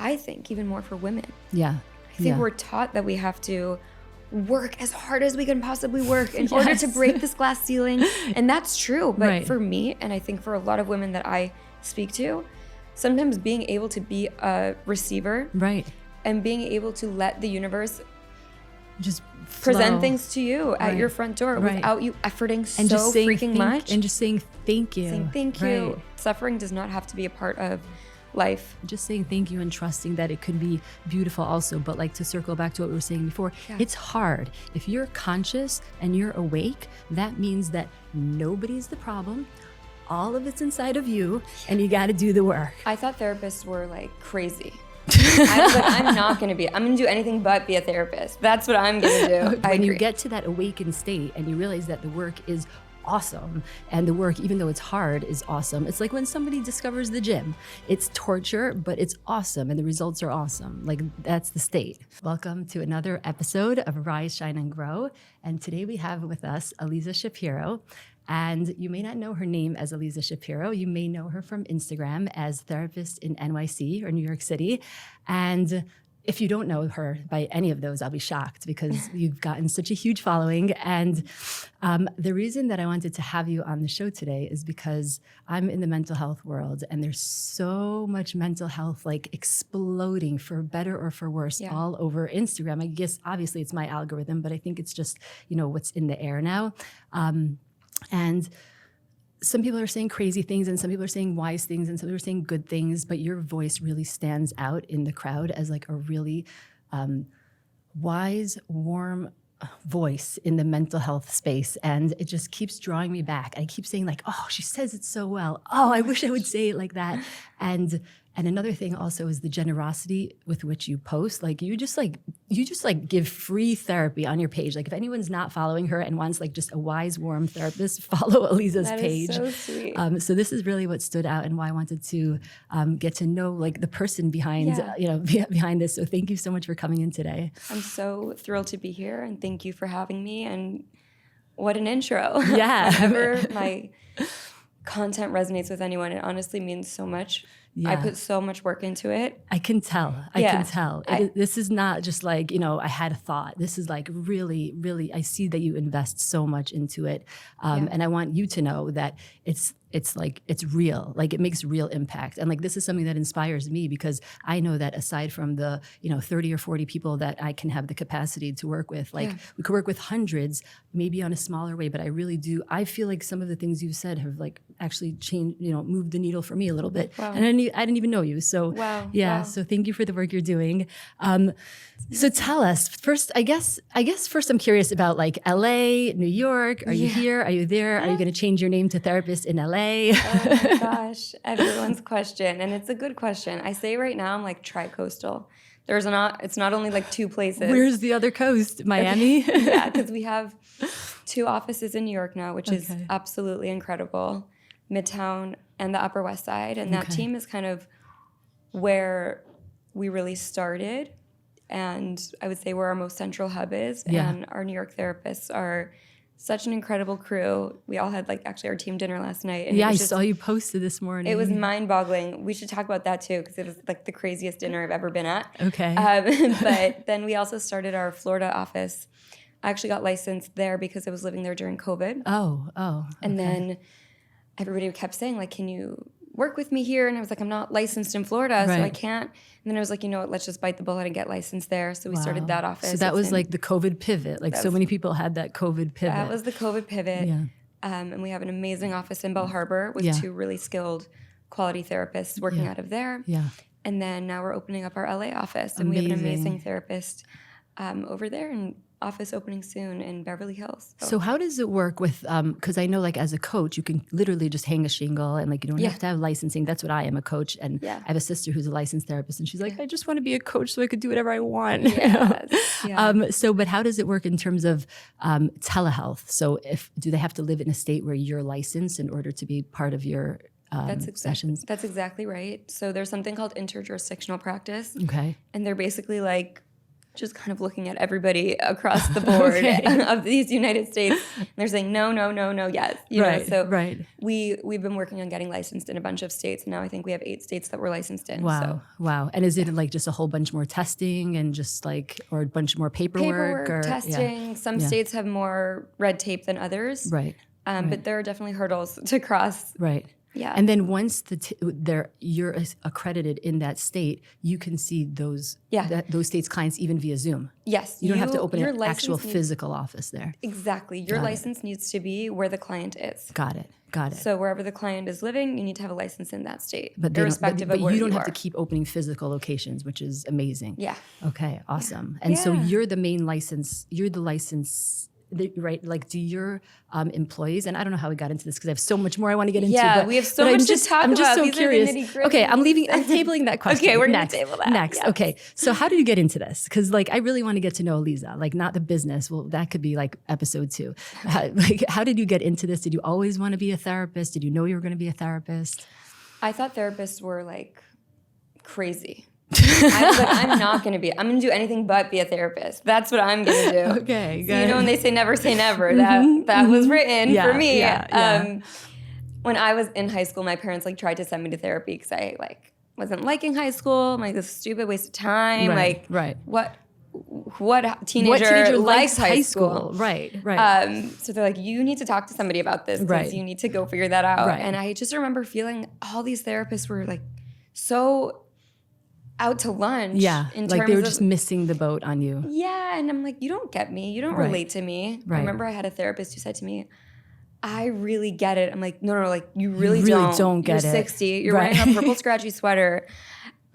I think, even more for women. Yeah. I think we're taught that we have to work as hard as we can possibly work in order to break this glass ceiling. And that's true. But for me, and I think for a lot of women that I speak to, sometimes being able to be a receiver and being able to let the universe just present things to you at your front door without you efforting and so freaking much. And just saying thank you. Saying thank you. Suffering does not have to be a part of life. Just saying thank you and trusting that it could be beautiful also. But like to circle back to what we were saying before, it's hard. If you're conscious and you're awake, that means that nobody's the problem. All of it's inside of you and you got to do the work. I thought therapists were like crazy. I was like, I'm going to do anything but be a therapist. That's what I'm going to do. When you get to that awakened state and you realize that the work is awesome and the work, even though it's hard, is awesome. It's like when somebody discovers the gym. It's torture, but it's awesome and the results are awesome. Like that's the state. Welcome to another episode of Rise, Shine, and Grow. And today we have with us Aliza Shapiro. And you may not know her name as Aliza Shapiro. You may know her from Instagram as therapist in NYC or New York City. And if you don't know her by any of those, I'll be shocked because you've gotten such a huge following. And the reason that I wanted to have you on the show today is because I'm in the mental health world and there's so much mental health like exploding for better or for worse all over Instagram. I guess obviously it's my algorithm, but I think it's just, what's in the air now. And some people are saying crazy things and some people are saying wise things and some people are saying good things, but your voice really stands out in the crowd as like a really wise, warm voice in the mental health space. And it just keeps drawing me back. I keep saying like, oh, she says it so well. Oh, I wish I would say it like that. And another thing also is the generosity with which you post. Like you just give free therapy on your page. Like if anyone's not following her and wants like just a wise, warm therapist, follow Aliza's page. That is so sweet. So this is really what stood out and why I wanted to get to know like the person behind, behind this. So thank you so much for coming in today. I'm so thrilled to be here and thank you for having me. And what an intro. Yeah. Whenever my content resonates with anyone, it honestly means so much. Yeah. I put so much work into it. I can tell. I can tell. This is not just like, I had a thought. This is like really, really, I see that you invest so much into it. And I want you to know that it's real. Like it makes real impact. And like this is something that inspires me because I know that aside from the 30 or 40 people that I can have the capacity to work with, like we could work with hundreds, maybe on a smaller way, but I really do. I feel like some of the things you've said have like actually changed, moved the needle for me a little bit. Wow. And I didn't even know you. So so thank you for the work you're doing. So tell us first, I guess first I'm curious about like LA, New York. Are you here? Are you there? Are you going to change your name to therapist in LA? Oh my gosh, everyone's question. And it's a good question. I say right now I'm like tri-coastal. It's not only like two places. Where's the other coast? Miami? Okay. Yeah, because we have 2 offices in New York now, which is absolutely incredible. Midtown and the Upper West Side. And that team is kind of where we really started. And I would say where our most central hub is. Yeah. And our New York therapists are such an incredible crew. We all had our team dinner last night. And I saw you posted this morning. It was mind-boggling. We should talk about that too, because it was like the craziest dinner I've ever been at. Okay. But then we also started our Florida office. I actually got licensed there because I was living there during COVID. Oh. Okay. And then everybody kept saying, like, can you work with me here? And I was like, I'm not licensed in Florida, so I can't. And then I was like, what, let's just bite the bullet and get licensed there. So we started that office. So that was like the COVID pivot. Like so many people had that COVID pivot. That was the COVID pivot. Yeah. And we have an amazing office in Bell Harbor with 2 really skilled quality therapists working out of there. Yeah. And then now we're opening up our LA office. And we have an amazing therapist over there, and office opening soon in Beverly Hills. So how does it work with, because I know like as a coach, you can literally just hang a shingle and like you don't have to have licensing. That's what I am, a coach. And I have a sister who's a licensed therapist and she's like, I just want to be a coach so I could do whatever I want. Yes. But how does it work in terms of telehealth? So do they have to live in a state where you're licensed in order to be part of your sessions? That's exactly right. So there's something called interjurisdictional practice. Okay. And they're basically like just kind of looking at everybody across the board of these United States. And they're saying, no, yes. You know? So we've been working on getting licensed in a bunch of states. And now I think we have 8 states that we're licensed in. Wow. Wow. And is it like just a whole bunch more testing and just like, or a bunch more paperwork? Or, testing. Some states have more red tape than others. Right. But there are definitely hurdles to cross. Right. Yeah. And then once you're accredited in that state, you can see those states' clients even via Zoom. Yes. You don't have to open an actual physical office there. Exactly. Your license needs to be where the client is. Got it. So wherever the client is living, you need to have a license in that state, but irrespective of where you don't have to keep opening physical locations, which is amazing. Yeah. Okay. Awesome. And so you're the main license. You're the license. Right, like do your employees, and I don't know how we got into this because I have so much more I want to get into. Yeah, we have so much to talk about. I'm just so These curious. Are the nitty-gritty. Okay, I'm tabling that question. Okay, we're going to table that. Next, yes. Okay. So how did you get into this? Because like I really want to get to know Aliza, like not the business. Well, that could be like episode 2. How did you get into this? Did you always want to be a therapist? Did you know you were going to be a therapist? I thought therapists were like crazy. I was like, I'm going to do anything but be a therapist. That's what I'm going to do. Okay, so, you know, when they say never say never, that was written for me. Yeah. When I was in high school, my parents like tried to send me to therapy because I like wasn't liking high school. I'm like, this is a stupid waste of time. What teenager likes high school? Right. So they're like, you need to talk to somebody about this because you need to go figure that out. And I just remember feeling all these therapists were like so out to lunch. Yeah, in like terms they were of, just missing the boat on you. Yeah, and I'm like, you don't get me. You don't relate to me. I remember I had a therapist who said to me, I really get it. I'm like, no, like you really don't get it. You're 60. You're wearing a purple scratchy sweater.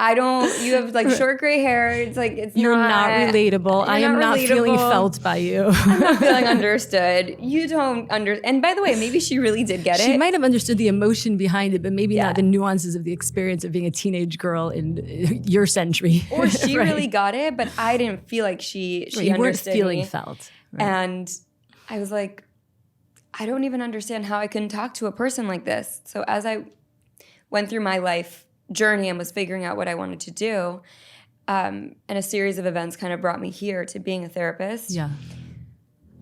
You have like short gray hair. It's like, You're not relatable. I am not feeling felt by you. I'm not feeling understood. You don't And by the way, maybe she really did get it. She might have understood the emotion behind it, but maybe not the nuances of the experience of being a teenage girl in your century. Or she really got it, but I didn't feel like she you understood weren't feeling me. felt. And I was like, I don't even understand how I can talk to a person like this. So as I went through my life journey and was figuring out what I wanted to do, and a series of events kind of brought me here to being a therapist. Yeah.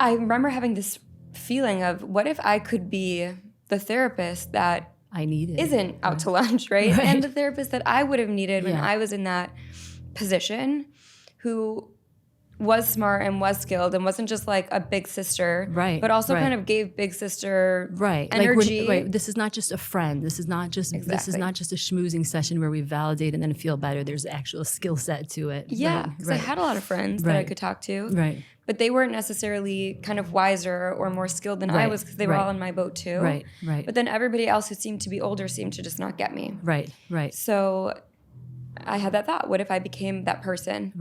I remember having this feeling of, what if I could be the therapist that I needed isn't out to lunch, right? And the therapist that I would have needed when I was in that position, who was smart and was skilled and wasn't just like a big sister, but also kind of gave big sister energy. Like this is not just a friend. This is not just a schmoozing session where we validate and then feel better. There's actual skill set to it. Yeah, because I had a lot of friends that I could talk to, but they weren't necessarily kind of wiser or more skilled than I was because they were all in my boat too. Right. But then everybody else who seemed to be older seemed to just not get me. Right. So I had that thought: what if I became that person?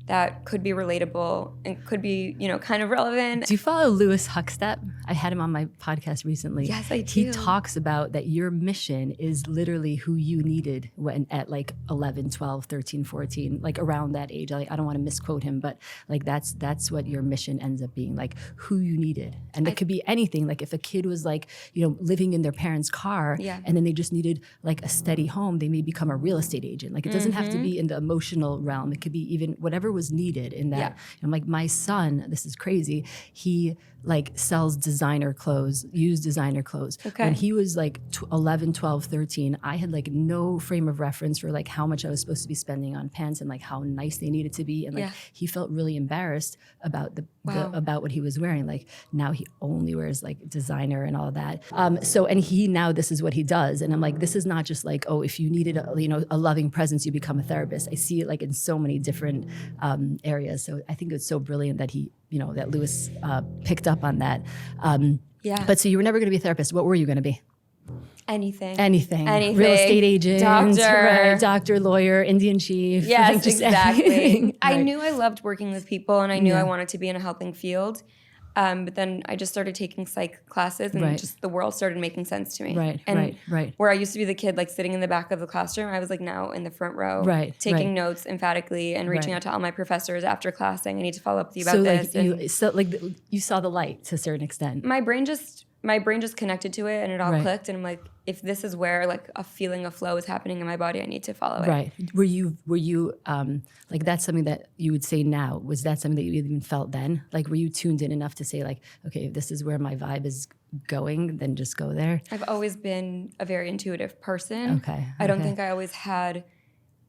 That could be relatable and could be, kind of relevant. Do you follow Lewis Huckstep? I had him on my podcast recently. Yes, I do. He talks about that your mission is literally who you needed when at like 11, 12, 13, 14, like around that age. I don't want to misquote him, but like that's what your mission ends up being, like who you needed. And it could be anything. Like if a kid was like, living in their parents' car and then they just needed like a steady home, they may become a real estate agent. Like it doesn't have to be in the emotional realm. It could be even whatever was needed in that. I'm like, my son, this is crazy. He like sells designer clothes, used designer clothes. When he was like 11, 12, 13, I had like no frame of reference for like how much I was supposed to be spending on pants and like how nice they needed to be. And like he felt really embarrassed about about what he was wearing. Like now he only wears like designer and all that. This is what he does. And I'm like, this is not just like, oh, if you needed a loving presence, you become a therapist. I see it like in so many different areas. So I think it's so brilliant that that Lewis picked up on that. But so you were never going to be a therapist. What were you going to be? Anything. Real estate agent. Doctor, lawyer, Indian chief. Yes, exactly. I knew I loved working with people and I knew I wanted to be in a helping field. But then I just started taking psych classes and just the world started making sense to me. Right. Where I used to be the kid like sitting in the back of the classroom, I was like now in the front row, taking notes emphatically and reaching out to all my professors after class saying, I need to follow up with you about this. You saw the light to a certain extent. My brain just my brain just connected to it and it all Right. clicked. And I'm like, if this is where like a feeling of flow is happening in my body, I need to follow it. Right. Were you like, that's something that you would say now? Was that something that you even felt then? Like, were you tuned in enough to say like, okay, if this is where my vibe is going, then just go there? I've always been a very intuitive person. Okay. I don't think I always had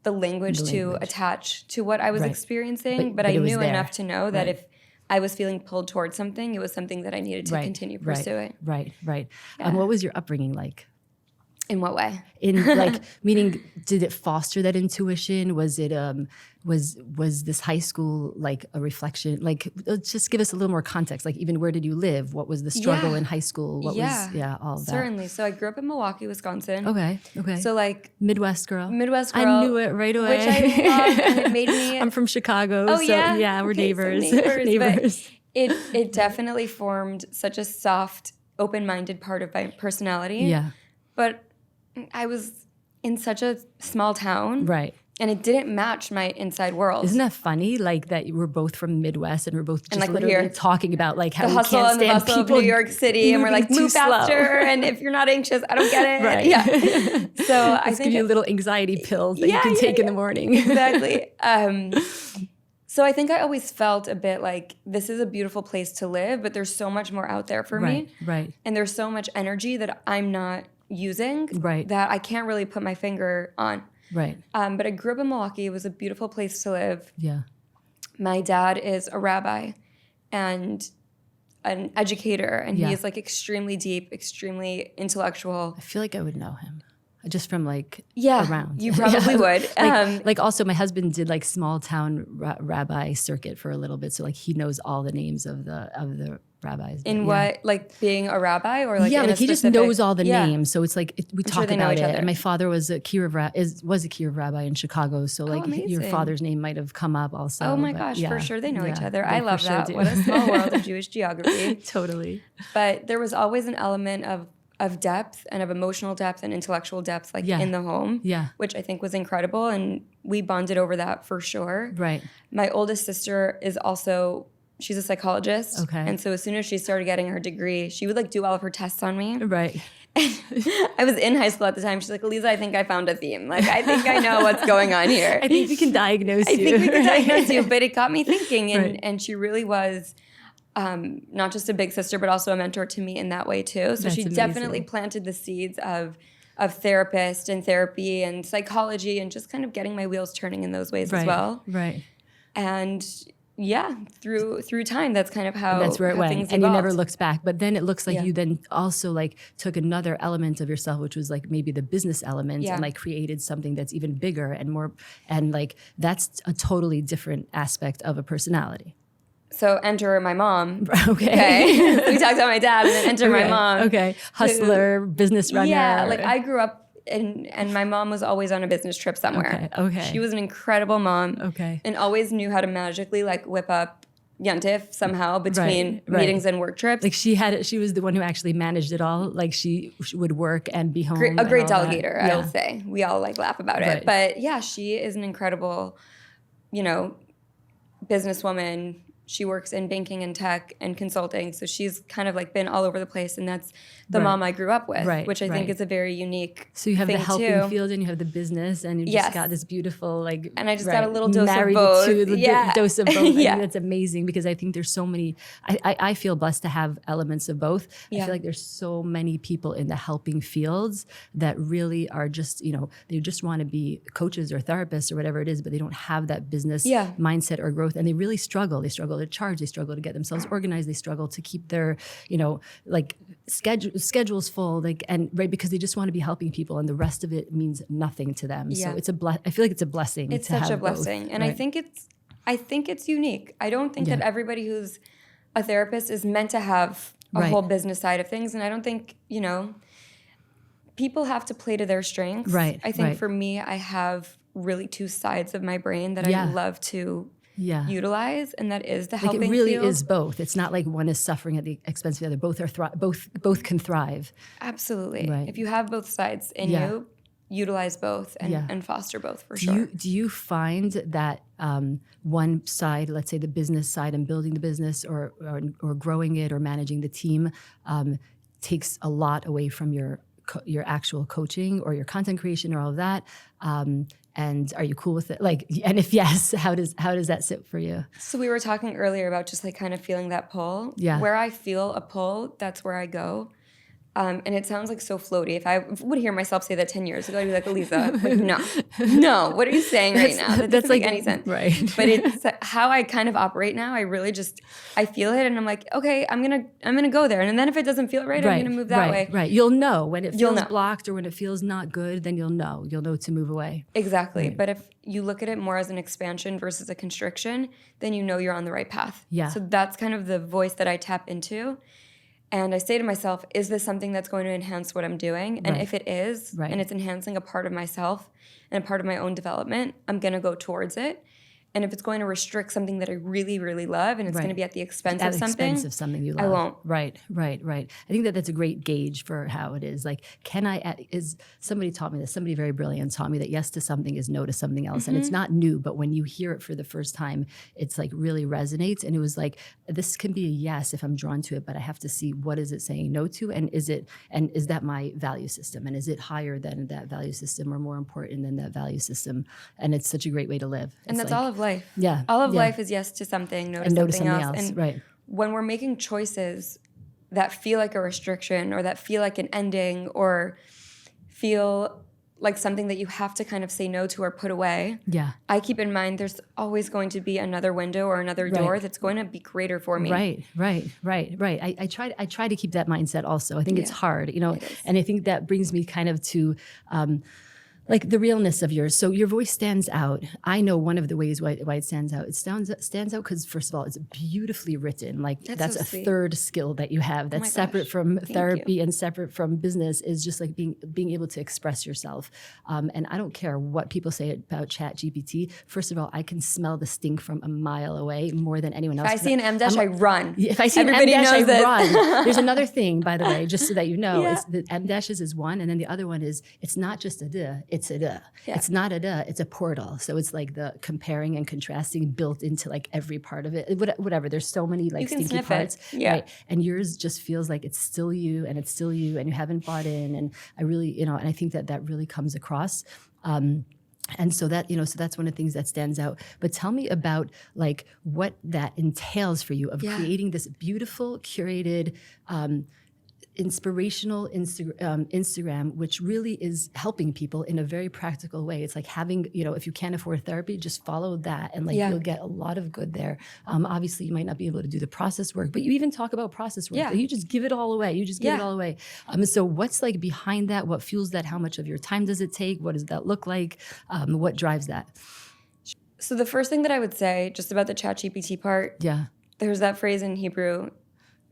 the language to attach to what I was Right. experiencing, But but I it was knew there. enough to know that Right. if I was feeling pulled towards something, it was something that I needed to Right. continue Right. pursuing. Right. Right. Yeah. What was your upbringing like? In what way? In like, meaning, did it foster that intuition? Was it was this high school like a reflection? Like, just give us a little more context. Like, even where did you live? What was the struggle in high school? What was all of that? Certainly. So I grew up in Milwaukee, Wisconsin. Okay. So like Midwest girl. I knew it right away. which I love, and it made me. I'm from Chicago. Oh so yeah, we're Okay, neighbors. So neighbors. Neighbors. But it definitely formed such a soft, open-minded part of my personality. Yeah. But I was in such a small town. Right. And it didn't match my inside world. Isn't that funny? Like that we're both from the Midwest and we're both just like, we're literally here. talking about like how The we hustle can't and the stand bustle of people New York City, and we're like, moving move too slow. faster. And if you're not anxious, I don't get it. Right. Yeah. So I Let's think give you little anxiety pills that you can take in the morning. Exactly. So I think I always felt a bit like this is a beautiful place to live, but there's so much more out there for me. Right. And there's so much energy that I'm not using that I can't really put my finger on. Right. But I grew up in Milwaukee. It was a beautiful place to live. Yeah. My dad is a rabbi and an educator, and he is like extremely deep, extremely intellectual. I feel like I would know him. Just from like around. You probably would. Like also my husband did like small town rabbi circuit for a little bit. So like he knows all the names of the rabbis. In what, like being a rabbi or like in like a he just specific, knows all the names. So it's like we talk sure they know about each it. other. And my father was a kiruv rabbi in Chicago. So like your father's name might have come up also. Oh my gosh, for sure they know each other. I love that. What a small world of Jewish geography. Totally. But there was always an element of depth and of emotional depth and intellectual depth in the home, which I think was incredible. And we bonded over that for sure. Right. My oldest sister is also, she's a psychologist. Okay. And so as soon as she started getting her degree, she would like do all of her tests on me. Right. I was in high school at the time. She's like, Aliza, I think I found a theme. Like, I think I know what's going on here. I think we can diagnose you. I think we can diagnose you. But it got me thinking. And she really was not just a big sister, but also a mentor to me in that way too. So That's she amazing. definitely planted the seeds of therapist and therapy and psychology and just kind of getting my wheels turning in those ways as well. Right. And through time, that's kind of how that's where it went. things And you evolved. never looked back. But then it looks like you then also like took another element of yourself, which was like maybe the business element and like created something that's even bigger and more, and like that's a totally different aspect of a personality. So enter my mom. Okay. We talked about my dad and then enter my mom. Okay. Hustler, business runner. Yeah, like I grew up and my mom was always on a business trip somewhere. Okay. She was an incredible mom. Okay. And always knew how to magically like whip up Yontif somehow between meetings and work trips. Like she was the one who actually managed it all. Like she would work and be home. A great delegator, I will say. We all like laugh about it. But yeah, she is an incredible, businesswoman. She works in banking and tech and consulting. So she's kind of like been all over the place. And that's the mom I grew up with, which I think is a very unique So you have thing the helping too. field and you have the business and you just got this beautiful like. And I just got a little dose married of both. To the dose of both. Yeah. And that's amazing because I think there's so many, I feel blessed to have elements of both. I feel like there's so many people in the helping fields that really are just, they just want to be coaches or therapists or whatever it is, but they don't have that business mindset or growth. And they really struggle. They struggle to charge. They struggle to get themselves organized. They struggle to keep their, like schedules full. Because they just want to be helping people, and the rest of it means nothing to them. So it's I feel like it's a blessing. It's to such a have blessing, both. and I think it's unique. I don't think that everybody who's a therapist is meant to have a whole business side of things, and I don't think people have to play to their strengths. Right. I think for me, I have really two sides of my brain that I love to utilize, and that is the helping It really field. is both. It's not like one is suffering at the expense of the other. Both are both can thrive. Absolutely. Right. If you have both sides in you, utilize both and foster both for sure. Do you find that one side, let's say the business side and building the business or growing it or managing the team, takes a lot away from your actual coaching or your content creation or all of that. And are you cool with it? Like, and if yes, how does that sit for you? So we were talking earlier about just like kind of feeling that pull. Yeah. Where I feel a pull, that's where I go. And it sounds like so floaty. If I would hear myself say that 10 years ago, I'd be like, Aliza, like, no, what are you saying right now? That doesn't make any sense. Right. But it's how I kind of operate now. I really I feel it and I'm like, okay, I'm gonna go there. And then if it doesn't feel right, I'm gonna move that way. Right. You'll know when it feels blocked or when it feels not good, then you'll know to move away. Exactly. Right. But if you look at it more as an expansion versus a constriction, then you know you're on the right path. Yeah. So that's kind of the voice that I tap into. And I say to myself, is this something that's going to enhance what I'm doing? And if it is, and it's enhancing a part of myself and a part of my own development, I'm going to go towards it. And if it's going to restrict something that I really, really love and it's going to be at the expense of something you love. I won't. Right. I think that's a great gauge for how it is. Like, somebody taught me this, somebody very brilliant taught me that yes to something is no to something else. And it's not new, but when you hear it for the first time, it's like really resonates. And it was like, this can be a yes if I'm drawn to it, but I have to see what is it saying no to? And is that my value system? And is it higher than that value system or more important than that value system? And it's such a great way to live. And that's all of life. Yeah. All of life is yes to something, no to something else. And right. when we're making choices that feel like a restriction or that feel like an ending or feel like something that you have to kind of say no to or put away, I keep in mind there's always going to be another window or another door that's going to be greater for me. Right. I try to keep that mindset also. I think it's hard, and I think that brings me kind of to like the realness of yours. So your voice stands out. I know one of the ways why it stands out. It stands out because, first of all, it's beautifully written. Like that's so a third skill that you have that's separate from therapy and separate from business, is just like being able to express yourself. And I don't care what people say about ChatGPT. First of all, I can smell the stink from a mile away more than anyone else. If I see an M-dash, I run. If I see Everybody an M-dash, knows I run. There's another thing, by the way, just so that you know. It's the M-dashes is one, and then the other one is it's not just a duh. It's a duh. Yeah. It's not a duh, it's a portal. So it's like the comparing and contrasting built into like every part of it. Whatever. There's so many like stinky parts. Right. And yours just feels like it's still you and you haven't bought in. And I really, and I think that really comes across. And so that, so that's one of the things that stands out. But tell me about like what that entails for you of creating this beautiful, curated, inspirational Instagram, which really is helping people in a very practical way. It's like having, if you can't afford therapy, just follow that and like you'll get a lot of good there. Obviously, you might not be able to do the process work, but you even talk about process work. You just give it all away. So what's like behind that? What fuels that? How much of your time does it take? What does that look like? What drives that? So the first thing that I would say just about the ChatGPT part, there's that phrase in Hebrew,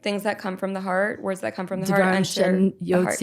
things that come from the heart, words that come from the heart, enter the heart.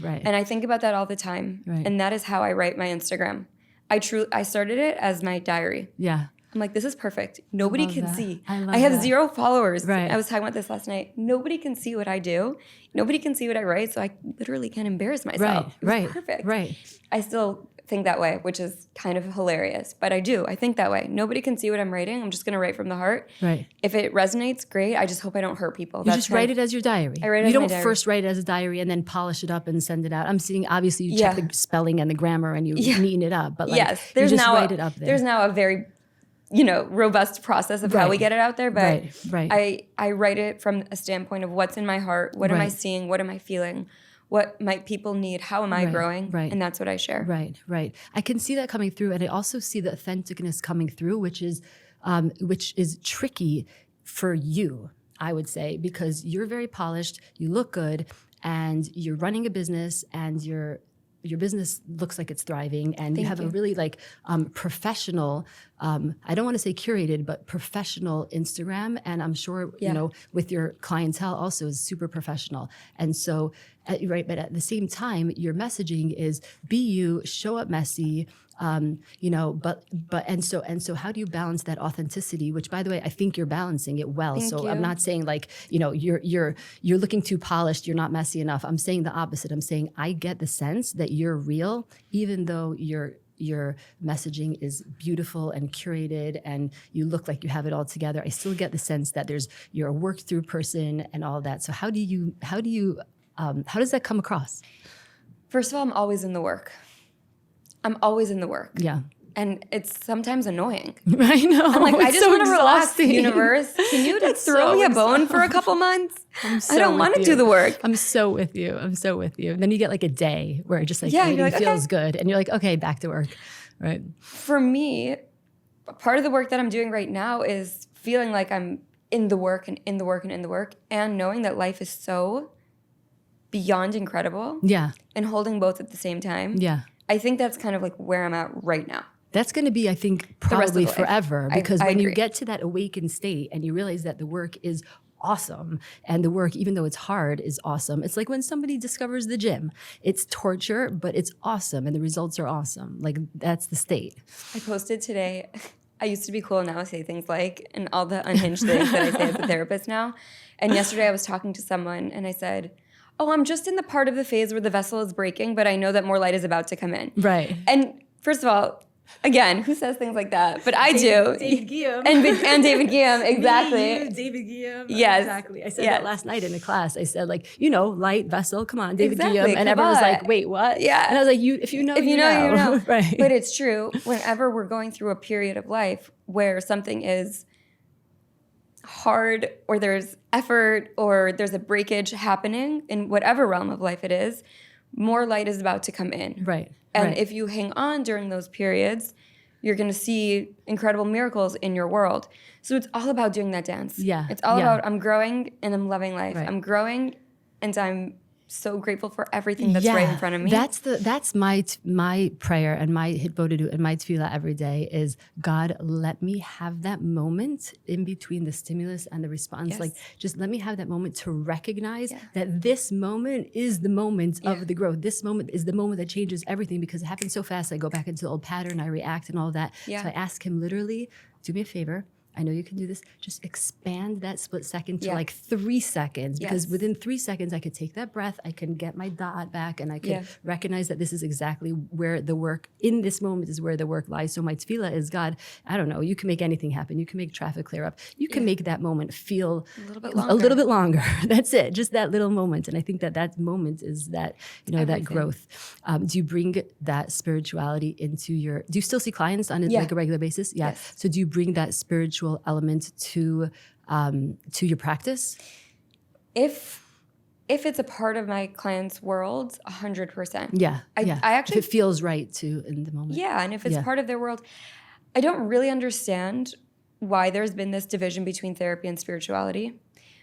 Right. And I think about that all the time. Right. And that is how I write my Instagram. I started it as my diary. Yeah. I'm like, this is perfect. Nobody can see. I have 0 followers. Right. I was talking about this last night. Nobody can see what I do. Nobody can see what I write. So I literally can't embarrass myself. Right. Perfect. Right. I still think that way, which is kind of hilarious. But I think that way. Nobody can see what I'm writing. I'm just going to write from the heart. Right. If it resonates, great. I just hope I don't hurt people. You just write it as your diary. I write it as my diary. You don't first write it as a diary and then polish it up and send it out. I'm seeing, obviously, you check the spelling and the grammar and you neaten it up. But like, you just write it up there. There's now a very robust process of how we get it out there. But I write it from a standpoint of what's in my heart. What am I seeing? What am I feeling? What might people need? How am I growing? Right. And that's what I share. Right. I can see that coming through. And I also see the authenticness coming through, which is tricky for you, I would say, because you're very polished, you look good, and you're running a business, and your business looks like it's thriving, and you have a really like professional, I don't want to say curated, but professional Instagram. And I'm sure, with your clientele also is super professional. And so, but at the same time, your messaging is be you, show up messy, and so how do you balance that authenticity, which by the way, I think you're balancing it well. Thank you. I'm not saying like, you're looking too polished, you're not messy enough. I'm saying the opposite. I'm saying I get the sense that you're real, even though you're your messaging is beautiful and curated and you look like you have it all together, I still get the sense that you're a work through person and all that. So how does that come across? First of all, I'm always in the work. Yeah. And it's sometimes annoying. I know. I'm like, I just want to relax, exhausting. Universe. Can you just throw me a bone for a couple months? I don't want to do the work. I'm so with you. And then you get like a day where it just like everything feels good. And you're like, okay, back to work. Right. For me, part of the work that I'm doing right now is feeling like I'm in the work and in the work and in the work, and knowing that life is so beyond incredible. Yeah. And holding both at the same time. Yeah. I think that's kind of like where I'm at right now. That's going to be, I think, probably forever. Because when agree. you get to that awakened state and you realize that the work is awesome and the work, even though it's hard, is awesome. It's like when somebody discovers the gym. It's torture, but it's awesome and the results are awesome. Like that's the state. I posted today, I used to be cool, now I say things like, and all the unhinged things that I say as a therapist now. And yesterday I was talking to someone and I said, oh, I'm just in the part of the phase where the vessel is breaking, but I know that more light is about to come in. Right. And first of all, again, who says things like that? But I do. David Guillaume. And David Guillaume, exactly. Me, you, David Guillaume. Yes. Exactly. I said that last night in a class. I said like, light vessel, come on, David Guillaume. And come everyone was on. like, wait, what? Yeah. And I was like, if you know, you know. Right. But it's true. Whenever we're going through a period of life where something is hard or there's effort or there's a breakage happening in whatever realm of life it is, more light is about to come in. Right. And if you hang on during those periods, you're going to see incredible miracles in your world. So it's all about doing that dance. Yeah. It's all about I'm growing and I'm loving life. Right. I'm growing and I'm so grateful for everything that's right in front of me. That's my prayer and my hitbodedut and my tefillah every day is, God, let me have that moment in between the stimulus and the response. Yes. Like, just let me have that moment to recognize that this moment is the moment of the growth. This moment is the moment that changes everything because it happens so fast. I go back into the old pattern, I react and all of that. Yeah. So I ask him literally, do me a favor. I know you can do this. Just expand that split second to like 3 seconds because within 3 seconds, I could take that breath. I can get my dot back and I could recognize that this is exactly where the work in this moment is where the work lies. So my tefillah is, God, I don't know, you can make anything happen. You can make traffic clear up. You can make that moment feel a little bit longer. That's it. Just that little moment. And I think that moment is that, that growth. Do you bring that spirituality into do you still see clients on like a regular basis? Yeah. Yes. So do you bring that spiritual element to your practice? If it's a part of my client's world, 100%. Yeah. I actually, if it feels right too in the moment. Yeah, and if it's part of their world, I don't really understand why there's been this division between therapy and spirituality.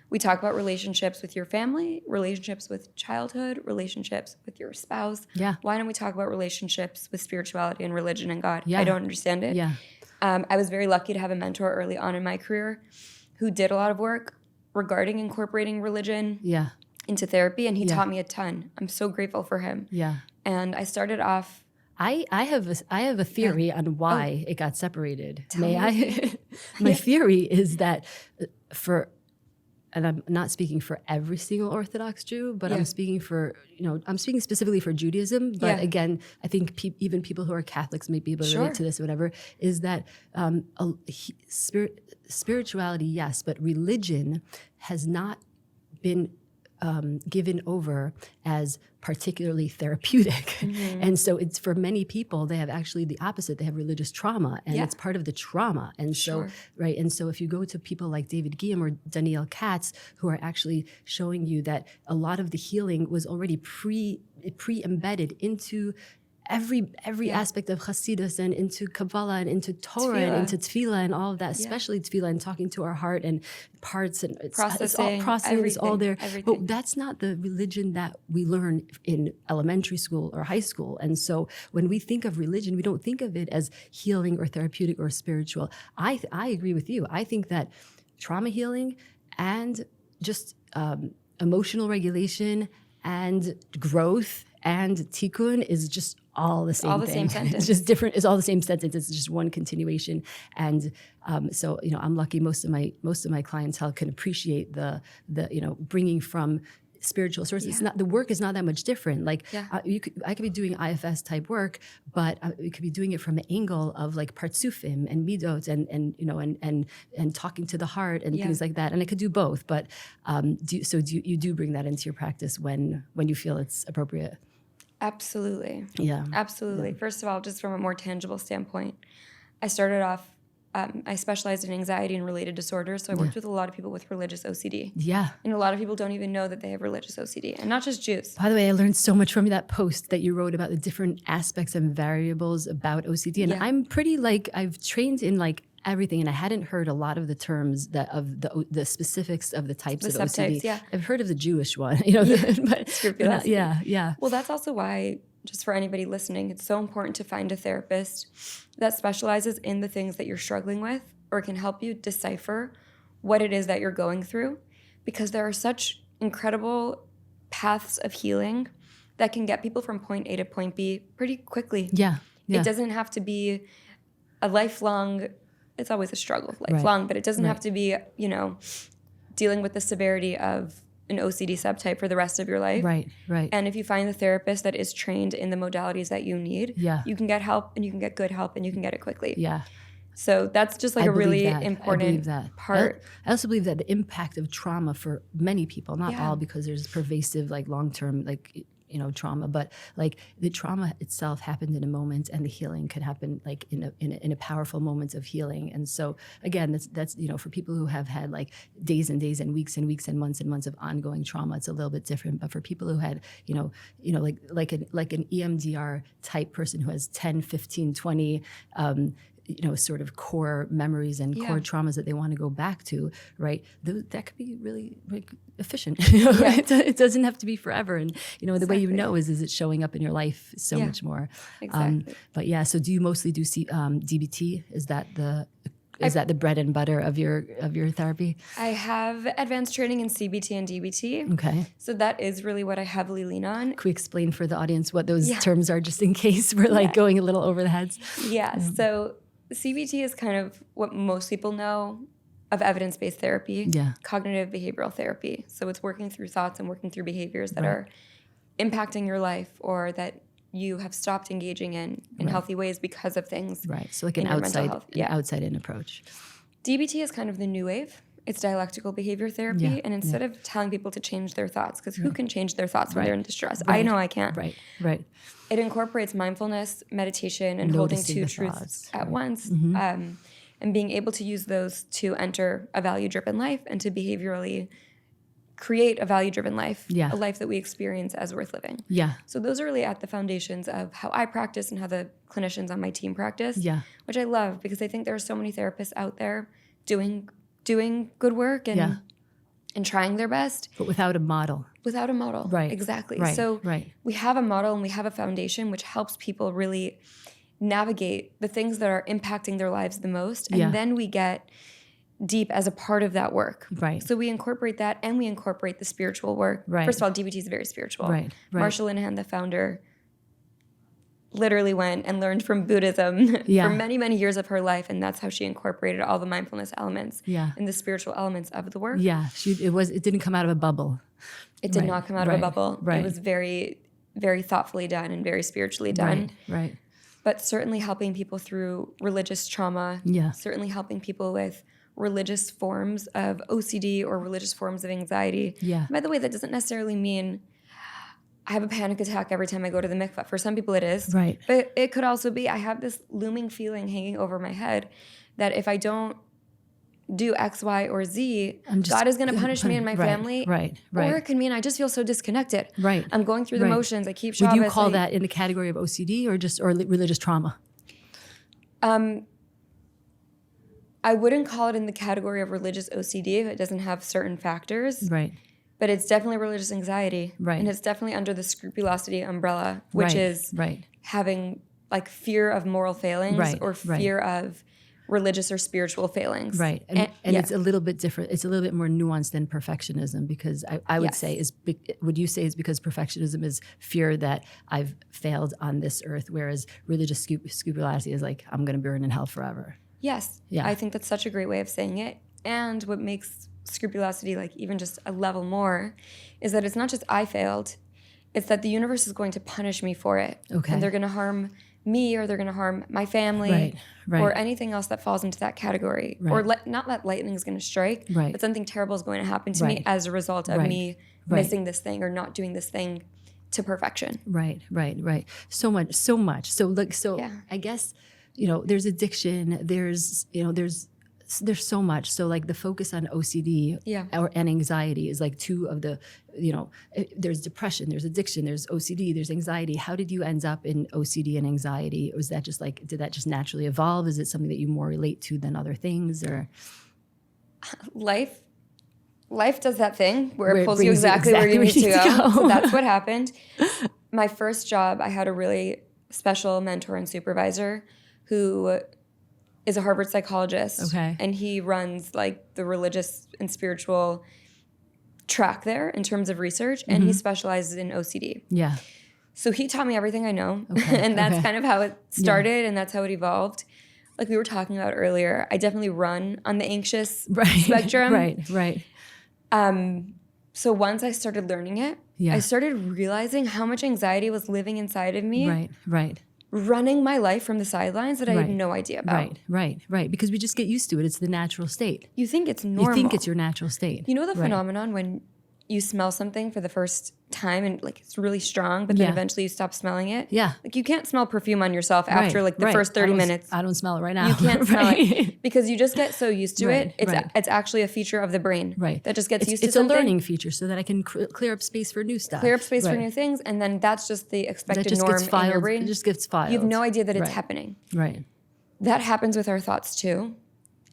We talk about relationships with your family, relationships with childhood, relationships with your spouse. Yeah. Why don't we talk about relationships with spirituality and religion and God? Yeah. I don't understand it. Yeah. I was very lucky to have a mentor early on in my career who did a lot of work regarding incorporating religion into therapy, and he taught me a ton. I'm so grateful for him. Yeah. And I started off. I have a theory on why it got separated. My theory is that and I'm not speaking for every single Orthodox Jew, but I'm speaking specifically for Judaism. But again, I think even people who are Catholics may be able to relate to this or whatever, is that spirituality, yes, but religion has not been given over as particularly therapeutic. Mm-hmm. And so it's for many people, they have actually the opposite. They have religious trauma and it's part of the trauma. And so, right. And so if you go to people like David Guillaume or Danielle Katz, who are actually showing you that a lot of the healing was already pre-embedded into every aspect of Hasidus and into Kabbalah and into Torah and into Tefillah and all of that, especially Tefillah and talking to our heart and parts and it's all processing, it's all there. But that's not the religion that we learn in elementary school or high school. And so when we think of religion, we don't think of it as healing or therapeutic or spiritual. I agree with you. I think that trauma healing and just emotional regulation and growth and tikkun is just all the same thing. All the same sentence. It's just different. It's all the same sentence. It's just one continuation. And so I'm lucky. Most of my clientele can appreciate the bringing from spiritual source. It's not, the work is not that much different. Like I could be doing IFS type work, but you could be doing it from an angle of like partsufim and midot and talking to the heart and things like that. And I could do both, but do you bring that into your practice when you feel it's appropriate? Absolutely. Yeah. Absolutely. Yeah. First of all, just from a more tangible standpoint, I started off, I specialized in anxiety and related disorders, so I worked with a lot of people with religious OCD. Yeah. And a lot of people don't even know that they have religious OCD, and not just Jews. By the way, I learned so much from that post that you wrote about the different aspects and variables about OCD. And I'm pretty I've trained in everything, and I hadn't heard a lot of the terms of the specifics of the types of OCD. Yeah. I've heard of the Jewish one, but scrupulosity. Yeah. Well, that's also why, just for anybody listening, it's so important to find a therapist that specializes in the things that you're struggling with or can help you decipher what it is that you're going through, because there are such incredible paths of healing that can get people from point A to point B pretty quickly. Yeah. It doesn't have to be a lifelong, it's always a struggle, lifelong, but it doesn't have to be, dealing with the severity of an OCD subtype for the rest of your life. Right. And if you find the therapist that is trained in the modalities that you need, you can get help, and you can get good help, and you can get it quickly. Yeah. So that's just a really important part. I also believe that the impact of trauma for many people, not all, because there's pervasive long-term trauma, but the trauma itself happened in a moment, and the healing could happen in a powerful moment of healing. And so again, that's for people who have had days and days and weeks and months of ongoing trauma, it's a little bit different. But for people who had like an EMDR type person who has 10, 15, 20 sort of core memories and core traumas that they want to go back to, right? That could be really efficient. It doesn't have to be forever. And the way is it showing up in your life so much more. Exactly. But yeah, so do you mostly do DBT? Is that the bread and butter of your therapy? I have advanced training in CBT and DBT. Okay. So that is really what I heavily lean on. Can we explain for the audience what those terms are, just in case we're going a little over the heads? Yeah. So CBT is kind of what most people know of evidence-based therapy, cognitive behavioral therapy. So it's working through thoughts and working through behaviors that are impacting your life, or that you have stopped engaging in healthy ways because of things. Right. So an outside-in approach. DBT is kind of the new wave. It's dialectical behavior therapy. And instead of telling people to change their thoughts, because who can change their thoughts when they're in distress? I know I can't. Right. It incorporates mindfulness, meditation, and holding two truths at once, and being able to use those to enter a value-driven life and to behaviorally create a value-driven life, a life that we experience as worth living. Yeah. So those are really at the foundations of how I practice and how the clinicians on my team practice, which I love, because I think there are so many therapists out there doing good work and trying their best. But without a model. Without a model. Right. Exactly. Right. So we have a model and we have a foundation which helps people really navigate the things that are impacting their lives the most. And then we get deep as a part of that work. Right. So we incorporate that, and we incorporate the spiritual work. Right. First of all, DBT is very spiritual. Right. Marsha Linehan, the founder, literally went and learned from Buddhism for many, many years of her life, and that's how she incorporated all the mindfulness elements and the spiritual elements of the work. Yeah, it didn't come out of a bubble. It did not come out of a bubble. Right. It was very, very thoughtfully done and very spiritually done. Right. But certainly helping people through religious trauma. Yeah. Certainly helping people with religious forms of OCD or religious forms of anxiety. Yeah. By the way, that doesn't necessarily mean I have a panic attack every time I go to the mikveh. For some people it is. Right. But it could also be I have this looming feeling hanging over my head that if I don't do X, Y, or Z, God is going to punish me and my family. Right. Or it can mean I just feel so disconnected. Right. I'm going through the motions. I keep Shabbos. Would you call that in the category of OCD or religious trauma? I wouldn't call it in the category of religious OCD if it doesn't have certain factors. Right. But it's definitely religious anxiety. Right. And it's definitely under the scrupulosity umbrella, which is having fear of moral failings or fear of religious or spiritual failings. Right. And it's a little bit different. It's a little bit more nuanced than perfectionism, because I would say would you say it's because perfectionism is fear that I've failed on this earth, whereas religious scrupulosity is I'm going to burn in hell forever. Yes. Yeah. I think that's such a great way of saying it. And what makes scrupulosity, like even just a level more, is that it's not just I failed, it's that the universe is going to punish me for it. Okay. And they're going to harm me, or they're going to harm my family, or anything else that falls into that category. Or not that lightning is going to strike, but something terrible is going to happen to me as a result of me missing this thing or not doing this thing to perfection. Right. So much. So look, I guess, there's addiction, there's so much. So like the focus on OCD and anxiety is like two of the, there's depression, there's addiction, there's OCD, there's anxiety. How did you end up in OCD and anxiety? Was that just like, did that just naturally evolve? Is it something that you more relate to than other things, or? Life does that thing where it pulls you exactly where you need to go. So that's what happened. My first job, I had a really special mentor and supervisor who is a Harvard psychologist. Okay. And he runs like the religious and spiritual track there in terms of research, and he specializes in OCD. Yeah. So he taught me everything I know, and that's kind of how it started, and that's how it evolved. Like we were talking about earlier, I definitely run on the anxious spectrum. Right. So once I started learning it, I started realizing how much anxiety was living inside of me. Right. Running my life from the sidelines that I had no idea about. Right. Because we just get used to it. It's the natural state. You think it's normal. You think it's your natural state. You know the phenomenon when you smell something for the first time and like it's really strong, but then eventually you stop smelling it? Yeah. Like you can't smell perfume on yourself after like the first 30 minutes. I don't smell it right now. You can't smell it because you just get so used to it. It's actually a feature of the brain that just gets used to something. It's a learning feature so that I can clear up space for new stuff. Clear up space for new things, and then that's just the expected norm in your brain. It just gets filed. You have no idea that it's happening. Right. That happens with our thoughts too.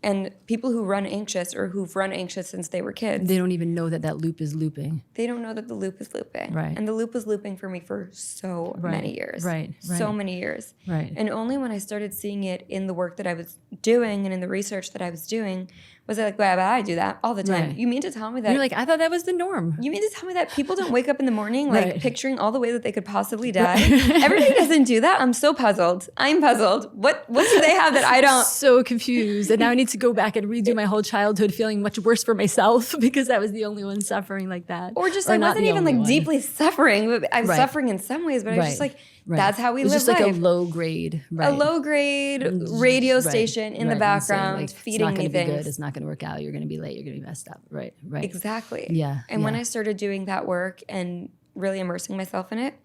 And people who run anxious or who've run anxious since they were kids, they don't even know that loop is looping. They don't know that the loop is looping. Right. And the loop was looping for me for so many years. Right. So many years. Right. And only when I started seeing it in the work that I was doing and in the research that I was doing was I like, well, I do that all the time. Right. You mean to tell me that? You're like, I thought that was the norm. You mean to tell me that people don't wake up in the morning like picturing all the ways that they could possibly die? Everybody doesn't do that. I'm so puzzled. I'm puzzled. What do they have that I don't? So confused. And now I need to go back and redo my whole childhood feeling much worse for myself because I was the only one suffering like that. Or just I wasn't even like deeply suffering. But I'm suffering in some ways, but I was just like, that's how we live life. It's just like a low grade. A low grade radio station in the background feeding me things. It's not going to be good. It's not going to work out. You're going to be late. You're going to be messed up. Right. Exactly. Yeah. And when I started doing that work and really immersing myself in it,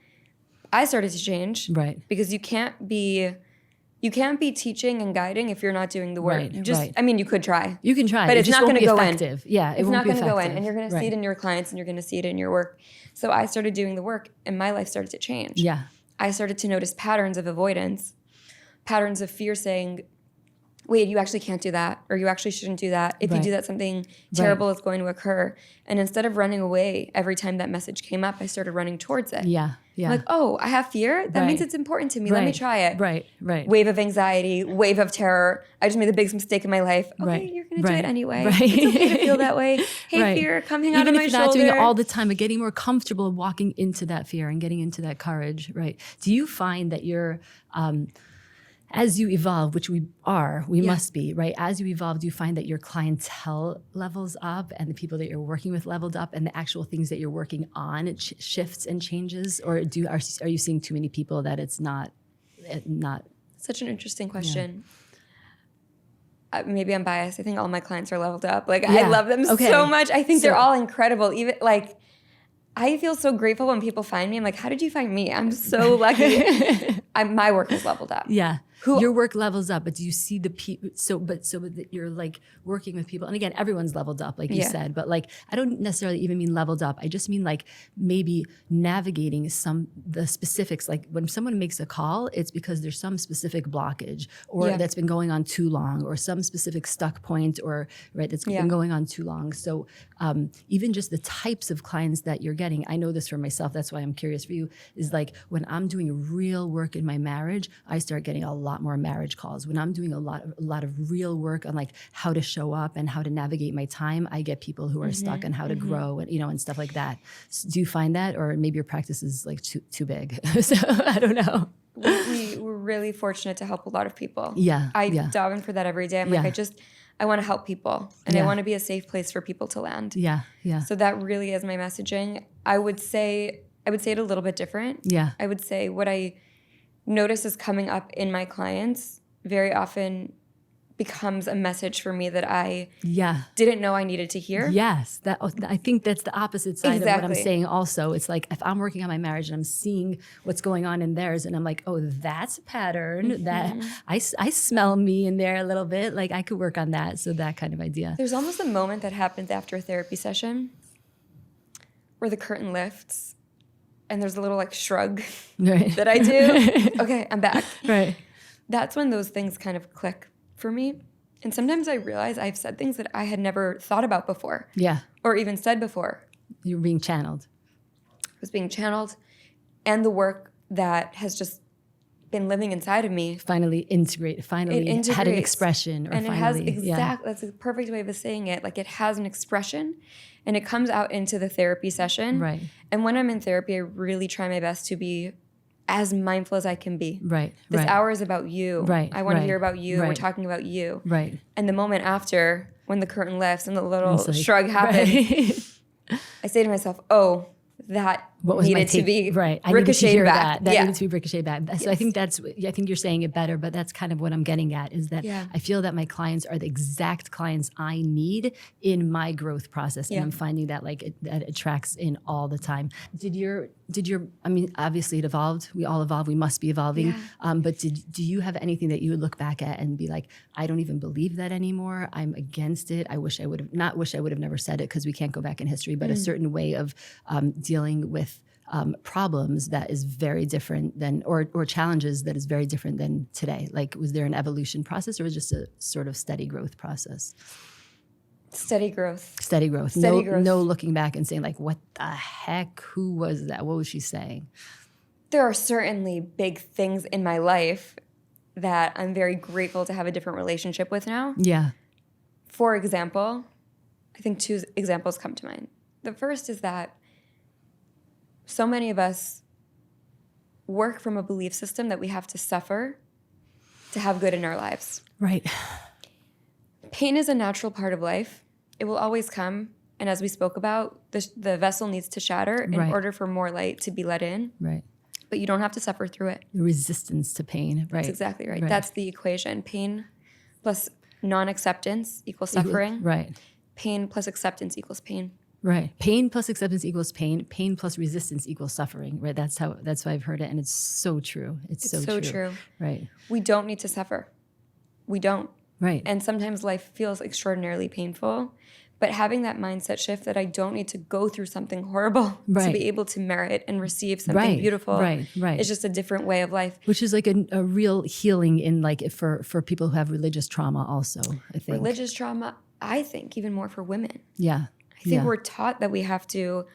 I started to change. Right. Because you can't be teaching and guiding if you're not doing the work. Right. I mean, you could try. You can try. But it's not going to go effective. in. Yeah, it's not going to go in. And you're going to see it in your clients and you're going to see it in your work. So I started doing the work and my life started to change. Yeah. I started to notice patterns of avoidance, patterns of fear saying, wait, you actually can't do that, or you actually shouldn't do that. If you do that, something terrible is going to occur. And instead of running away every time that message came up, I started running towards it. Yeah. I'm like, oh, I have fear? That means it's important to me. Let me try it. Right. Wave of anxiety, wave of terror. I just made the biggest mistake in my life. Okay, you're going to do it anyway. It's okay to feel that way. Hey, fear, come hang out on my shoulder. Even if you're not doing it all the time, but getting more comfortable walking into that fear and getting into that courage, right? Do you find that you're... as you evolve, which we must be, right? As you evolve, do you find that your clientele levels up and the people that you're working with leveled up and the actual things that you're working on shifts and changes? Or are you seeing too many people that it's not? Such an interesting question. Maybe I'm biased. I think all my clients are leveled up. Like I love them so much. I think they're all incredible. Even like, I feel so grateful when people find me. I'm like, how did you find me? I'm so lucky. My work is leveled up. Yeah. Your work levels up, but do you see the people? So that you're like working with people, and again, everyone's leveled up, like you said. But like, I don't necessarily even mean leveled up. I just mean like maybe navigating the specifics. Like when someone makes a call, it's because there's some specific blockage, or that's been going on too long, or some specific stuck point, or that's been going on too long. So even just the types of clients that you're getting, I know this for myself. That's why I'm curious for you. Is like when I'm doing real work in my marriage, I start getting a lot more marriage calls. When I'm doing a lot of real work on like how to show up and how to navigate my time, I get people who are stuck on how to grow and and stuff like that. So do you find that, or maybe your practice is like too big? So I don't know. We're really fortunate to help a lot of people. Yeah, I dive in for that every day. I'm like, I want to help people, and I want to be a safe place for people to land. Yeah. So that really is my messaging. I would say it a little bit different. Yeah. I would say what I notice is coming up in my clients very often becomes a message for me that I didn't know I needed to hear. Yes, I think that's the opposite side of what I'm saying also. It's like if I'm working on my marriage and I'm seeing what's going on in theirs and I'm like, oh, that's a pattern that I smell me in there a little bit. Like I could work on that. So that kind of idea. There's almost a moment that happens after a therapy session where the curtain lifts and there's a little like shrug that I do. Okay, I'm back. Right. That's when those things kind of click for me. And sometimes I realize I've said things that I had never thought about before. Yeah. Or even said before. You're being channeled. I was being channeled. And the work that has just been living inside of me. Finally had an expression. And it has that's a perfect way of saying it. Like it has an expression and it comes out into the therapy session. Right. And when I'm in therapy, I really try my best to be as mindful as I can be. Right. This hour is about you. Right. I want to hear about you. We're talking about you. Right. And the moment after, when the curtain lifts and the little shrug happens, I say to myself, oh, that needed to be ricocheted back. That needed to be ricocheted back. So I think I think you're saying it better, but that's kind of what I'm getting at is that I feel that my clients are the exact clients I need in my growth process. And I'm finding that that attracts in all the time. Did your, I mean, obviously it evolved. We all evolve. We must be evolving. Yeah. But do you have anything that you would look back at and be like, I don't even believe that anymore. I'm against it. I wish I would have never said it because we can't go back in history, but a certain way of dealing with problems that is very different than, or challenges that is very different than today? Like, was there an evolution process or was it just a sort of steady growth process? Steady growth. No looking back and saying like, what the heck? Who was that? What was she saying? There are certainly big things in my life that I'm very grateful to have a different relationship with now. Yeah. For example, I think two examples come to mind. The first is that so many of us work from a belief system that we have to suffer to have good in our lives. Right. Pain is a natural part of life. It will always come. And as we spoke about, the vessel needs to shatter in order for more light to be let in. Right. But you don't have to suffer through it. The resistance to pain. Right. That's exactly right. That's the equation. Pain plus non-acceptance equals suffering. Right. Pain plus acceptance equals pain. Right. Pain plus acceptance equals pain. Pain plus resistance equals suffering. Right. That's how I've heard it. And it's so true. It's so true. Right. We don't need to suffer. We don't. Right. And sometimes life feels extraordinarily painful. But having that mindset shift that I don't need to go through something horrible to be able to merit and receive something beautiful. Right. It's just a different way of life. Which is like a real healing in like for people who have religious trauma also, I think. Religious trauma, I think, even more for women. Yeah. I think we're taught that we have to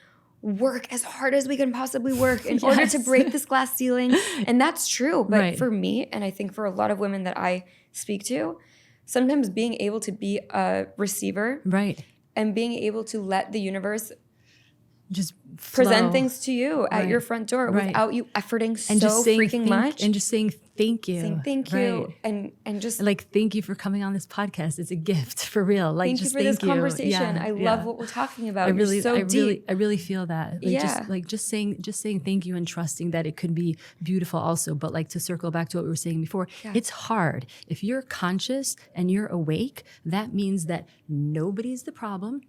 work as hard as we can possibly work in order to break this glass ceiling. And that's true. But for me, and I think for a lot of women that I speak to, sometimes being able to be a receiver and being able to let the universe just present things to you at your front door without you efforting and so freaking much. And just saying thank you. Saying thank you. And just like, thank you for coming on this podcast. It's a gift for real. Like, thank you for this conversation. I love what we're talking about. I really feel that. Like, just saying thank you and trusting that it could be beautiful also. But like, to circle back to what we were saying before, it's hard. If you're conscious and you're awake, that means that nobody's the problem.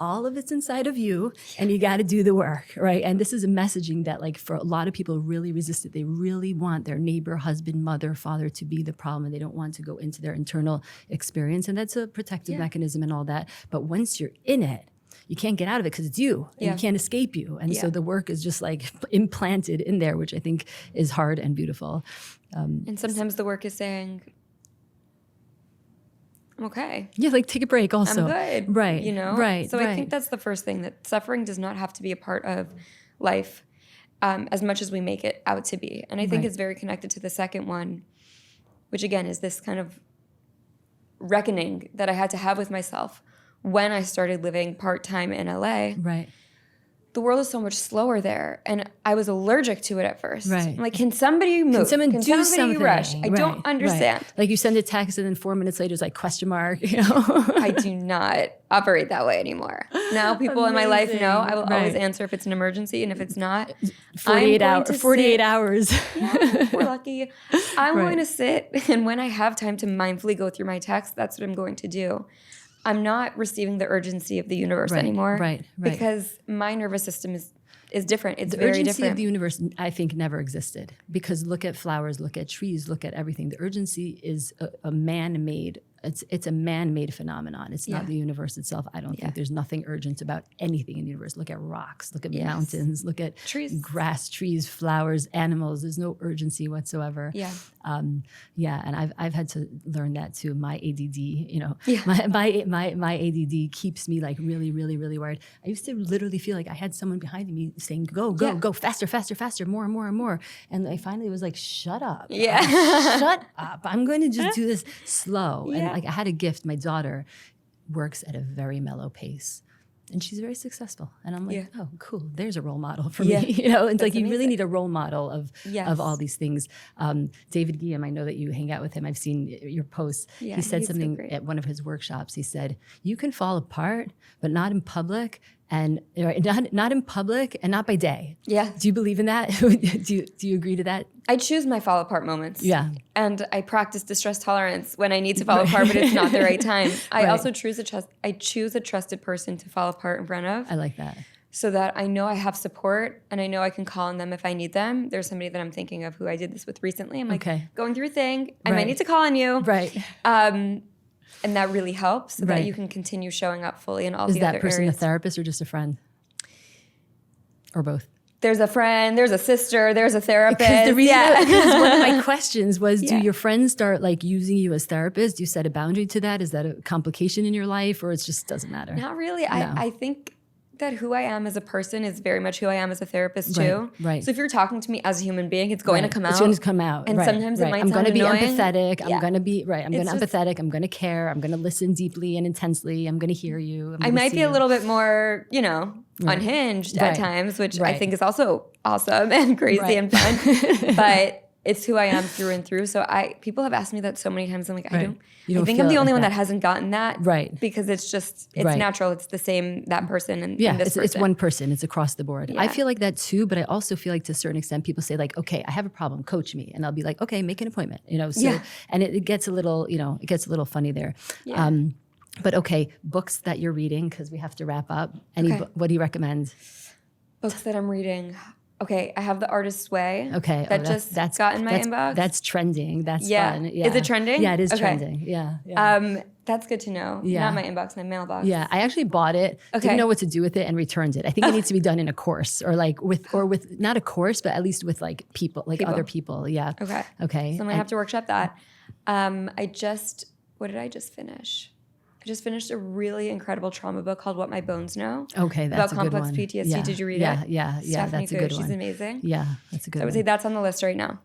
All of it's inside of you, and you got to do the work, right? And this is a messaging that, like, for a lot of people really resist it. They really want their neighbor, husband, mother, father to be the problem, and they don't want to go into their internal experience. And that's a protective mechanism and all that. But once you're in it, you can't get out of it because it's you, and you can't escape you. And so the work is just like implanted in there, which I think is hard and beautiful. And sometimes the work is saying, I'm okay. Yeah, like take a break also. I'm good. Right. You know? Right. So I think that's the first thing, that suffering does not have to be a part of life as much as we make it out to be. And I think it's very connected to the second one, which again is this kind of reckoning that I had to have with myself when I started living part-time in LA. Right. the world is so much slower there. And I was allergic to it at first. Right. I'm like, can somebody move? Can someone do somebody something? rush? I don't understand. Right. Like you send a text and then 4 minutes later it's like question mark, you know? I do not operate that way anymore. Now people in my life know I will always answer if it's an emergency, and if it's not, 48 hours. Yeah, we're lucky. I'm going to sit, and when I have time to mindfully go through my text, that's what I'm going to do. I'm not receiving the urgency of the universe anymore. Right. Because my nervous system is different. It's very different. The urgency of the universe, I think, never existed. Because look at flowers, look at trees, look at everything. The urgency is a man-made. It's a man-made phenomenon. It's not the universe itself. I don't think there's nothing urgent about anything in the universe. Look at rocks, look at mountains, look at trees, grass, trees, flowers, animals. There's no urgency whatsoever. Yeah. And I've had to learn that too. My ADD, my ADD keeps me like really, really, really worried. I used to literally feel like I had someone behind me saying, go, faster, faster, faster, more and more and more. And I finally was like, shut up. Yeah. Shut up. I'm going to just do this slow. And like I had a gift. My daughter works at a very mellow pace. And she's very successful. And I'm like, oh, cool. There's a role model for me. It's like you really need a role model of all these things. David Guillaume, I know that you hang out with him. I've seen your posts. Yeah, he said something at one of his workshops. He said, you can fall apart, but not in public. And not in public and not by day. Yeah. Do you believe in that? do you agree to that? I choose my fall apart moments. Yeah. And I practice distress tolerance when I need to fall apart, but it's not the right time. I also choose a trusted person to fall apart in front of. I like that. So that I know I have support and I know I can call on them if I need them. There's somebody that I'm thinking of who I did this with recently. I'm like, going through a thing. I might need to call on you. Right. And that really helps so that you can continue showing up fully in all the other areas. Is that person a therapist or just a friend? Or both? There's a friend, there's a sister, there's a therapist. Because one of my questions was, do your friends start like using you as therapists? Do you set a boundary to that? Is that a complication in your life, or it just doesn't matter? Not really. No. I think that who I am as a person is very much who I am as a therapist too. Right. So if you're talking to me as a human being, it's going to come out. It's going to come out. And sometimes it might sound annoying. I'm going to be empathetic. I'm going to be I'm going to empathetic. I'm going to care. I'm going to listen deeply and intensely. I'm going to hear you. I might be a little bit more, unhinged at times, which I think is also awesome and crazy and fun. But it's who I am through and through. So people have asked me that so many times. I'm like, I think I'm the only one that hasn't gotten that. Right. Because it's natural. It's the same, that person and this person. It's one person. It's across the board. Yeah. I feel like that too, but I also feel like to a certain extent, people say like, okay, I have a problem, coach me. And I'll be like, okay, make an appointment, and it gets a little, it gets a little funny there. Yeah. But okay, books that you're reading, because we have to wrap up. What do you recommend? Books that I'm reading. Okay, I have The Artist's Way. Okay. That's got in my inbox. That's trending. That's fun. Yeah. Is it trending? Yeah, it is trending. Yeah. That's good to know. Yeah. Not my inbox, my mailbox. Yeah. I actually bought it, didn't know what to do with it, and returned it. I think it needs to be done in a course or with not a course, but at least with like people, other people. Yeah. Okay. Okay. So I'm gonna have to workshop that. What did I just finish? I just finished a really incredible trauma book called What My Bones Know. Okay, that's a good one. About complex PTSD. Yeah. Did you read it? Yeah, that's a good one. She's amazing. Yeah, that's a good one. I would say that's on the list right now.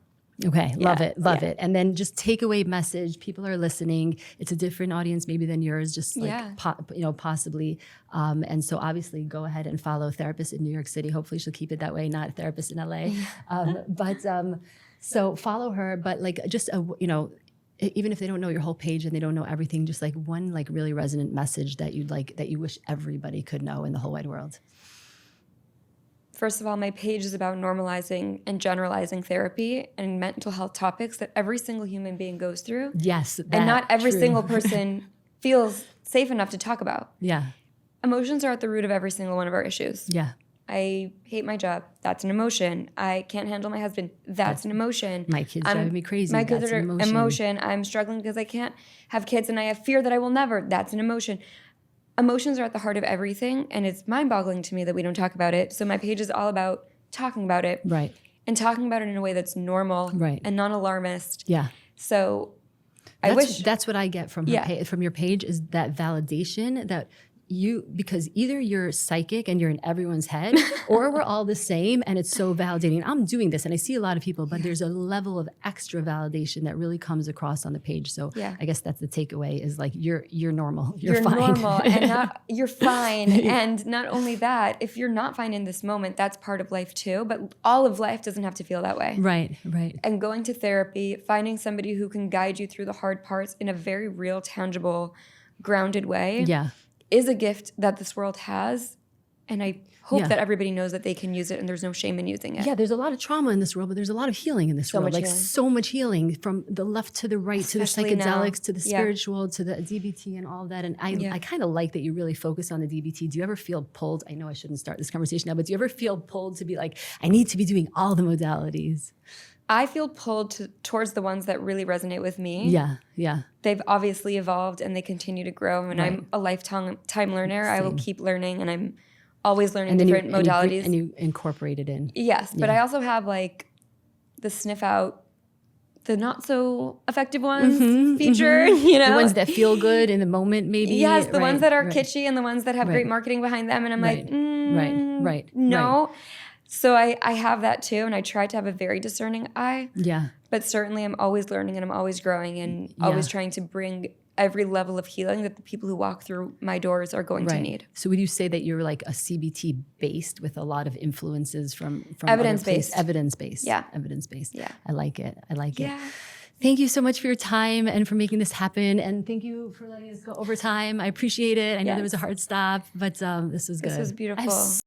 Okay, love it. And then just takeaway message. People are listening. It's a different audience maybe than yours, just like possibly. And so obviously go ahead and follow Therapist in New York City. Hopefully she'll keep it that way, not Therapist in LA. So follow her, but like just even if they don't know your whole page and they don't know everything, just like one like really resonant message that you wish everybody could know in the whole wide world. First of all, my page is about normalizing and generalizing therapy and mental health topics that every single human being goes through. Yes, and not every single person feels safe enough to talk about. Yeah. Emotions are at the root of every single one of our issues. Yeah. I hate my job. That's an emotion. I can't handle my husband. That's an emotion. My kids drive me crazy. My kids are an emotion. I'm struggling because I can't have kids and I have fear that I will never. That's an emotion. Emotions are at the heart of everything, and it's mind-boggling to me that we don't talk about it. So my page is all about talking about it. Right. And talking about it in a way that's normal and non-alarmist. Yeah. So that's what I get from your page is that validation that because either you're psychic and you're in everyone's head, or we're all the same and it's so validating. I'm doing this and I see a lot of people, but there's a level of extra validation that really comes across on the page. So I guess that's the takeaway is like, you're normal. You're fine. Normal and you're fine. And not only that, if you're not fine in this moment, that's part of life too. But all of life doesn't have to feel that way. Right, right. And going to therapy, finding somebody who can guide you through the hard parts in a very real, tangible, grounded way. Yeah. Is a gift that this world has, and I hope that everybody knows that they can use it and there's no shame in using it. Yeah, there's a lot of trauma in this world, but there's a lot of healing in this world. Like so much healing from the left to the right, especially to the psychedelics, to the spiritual, to the DBT and all of that. And I kind of like that you really focus on the DBT. Do you ever feel pulled? I know I shouldn't start this conversation now, but do you ever feel pulled to be like, I need to be doing all the modalities? I feel pulled towards the ones that really resonate with me. Yeah, yeah. They've obviously evolved and they continue to grow. And I'm a lifetime learner. Same. I will keep learning, and I'm always learning different modalities. And you incorporate it in. Yes, but I also have like the sniff out the not so effective ones feature, you know? The ones that feel good in the moment, maybe. Yes, the ones that are kitschy and the ones that have great marketing behind them. And I'm like, no. So I have that too, and I try to have a very discerning eye. Yeah. But certainly I'm always learning and I'm always growing and always trying to bring every level of healing that the people who walk through my doors are going to need. So would you say that you're like a CBT based with a lot of influences from evidence-based? Evidence-based. Yeah. Evidence-based. Yeah. I like it. Thank you so much for your time and for making this happen. And thank you for letting us go over time. I appreciate it. I know there was a hard stop, but this was good. This was beautiful.